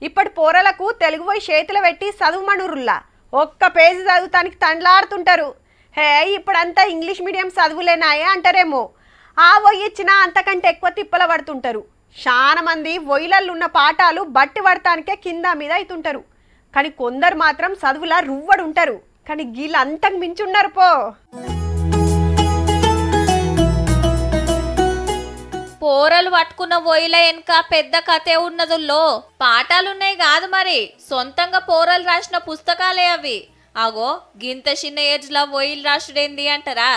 ఇప్పటి పోరలకు తెలుగు పోయి చేతులు పెట్టి చదువుమనురుల్లా ఒక్క పేజీ చదువుతానికి తండ్లాడుతుంటారు. హే ఇప్పుడంతా ఇంగ్లీష్ మీడియం చదువులేనాయే అంటారేమో. ఆ వొయ్యి ఇచ్చినా అంతకంటే ఎక్కువ తిప్పల పడుతుంటారు. చాలా మంది వొయ్యిలల్లో ఉన్న పాఠాలు బట్టి పడటానికే కింద మీద అవుతుంటారు. కానీ కొందరు మాత్రం చదువులా రువ్వడు ఉంటారు. కానీ వీళ్ళు అంతకు మించున్నారు పో. పోరలు పట్టుకున్న వొయ్యిల వెనక పెద్ద కథే ఉన్నదుల్లో పాఠాలున్నాయి కాదు, మరి సొంతంగా పోరలు రాసిన పుస్తకాలే అవి. అగో గింత చిన్న ఏజ్లో వొయ్యిలు రాసుడేంది అంటారా?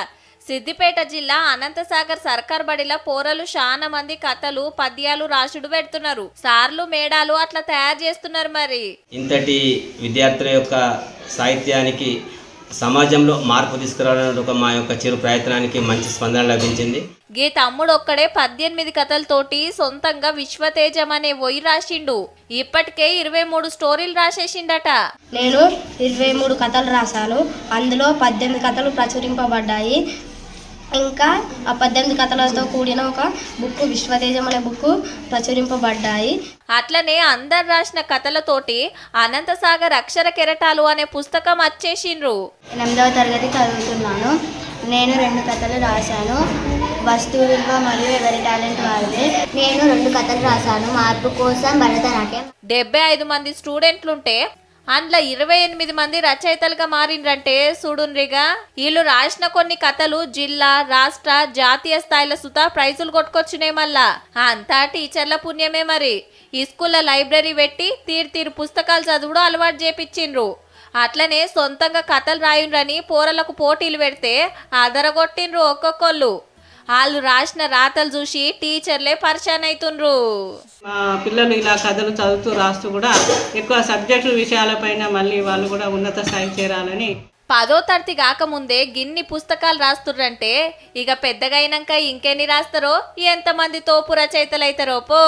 సిద్దిపేట జిల్లా అనంతసాగర్ సర్కార్ బడిలో పోరలు చాలా మంది కథలు పద్యాలు రాసుడు పెడుతున్నారు. సార్లు మేడాలు అట్లా తయారు చేస్తున్నారు. మరి ఇంతటి విద్యార్థుల యొక్క సాహిత్యానికి సమాజంలో మార్పు తీసుకురావడానికి మా యొక్క చిరు ప్రయత్నానికి మంచి స్పందన లభించింది. గీ తమ్ముడు ఒక్కడే 18 కథలతోటి సొంతంగా విశ్వతేజం అనే వొయ్యి రాసిండు. ఇప్పటికే 23 స్టోరీలు రాసేసిండట. నేను 23 కథలు రాశాను. అందులో 18 కథలు ప్రచురింపబడ్డాయి. ఇంకా ఆ 18 కథలతో కూడిన ఒక బుక్ విశ్వతేజం అనే బుక్ ప్రచురింపబడ్డాయి. అట్లనే అందరు రాసిన కథలతోటి అనంతసాగర్ అక్షర కెరటాలు అనే పుస్తకం వచ్చేసిండ్రు. 8వ తరగతి చదువుతున్నాను. నేను 2 కథలు రాశాను. వస్తువు విలువ మరియు ఎవరి టాలెంట్ వారిదే. నేను 2 కథలు రాశాను. మార్పు కోసం భరతనాట్యం. 75 మంది స్టూడెంట్లుంటే అందులో 28 మంది రచయితలుగా మారిండ్రంటే చూడుండ్రిగా. వీళ్ళు రాసిన కొన్ని కథలు జిల్లా, రాష్ట్ర, జాతీయ స్థాయిల సుతా ప్రైజులు కొట్టుకొచ్చినాయి. మళ్ళా అంతా టీచర్ల పుణ్యమే. మరి ఈ స్కూల్లో లైబ్రరీ పెట్టి తీరు పుస్తకాలు చదువుడు అలవాటు చేపించిండ్రు. అట్లనే సొంతంగా కథలు రాయుండ్రని పోరలకు పోటీలు పెడితే అదరగొట్టిండ్రు ఒక్కొక్కళ్ళు. వాళ్ళు రాసిన రాతలు చూసి టీచర్లే పరిచయం అవుతుండ్రు. మా పిల్లలు ఇలా కథలు చదువుతూ రాస్తూ కూడా ఎక్కువ సబ్జెక్టు విషయాలపైన మళ్ళీ వాళ్ళు కూడా ఉన్నత స్థాయి చేరాలని. 10వ తరగతి కాకముందే గిన్ని పుస్తకాలు రాస్తుర్రంటే ఇక పెద్దగా అయినాక ఇంకెన్ని రాస్తారో, ఎంతమంది తోపు రచయితలు అవుతారో పో.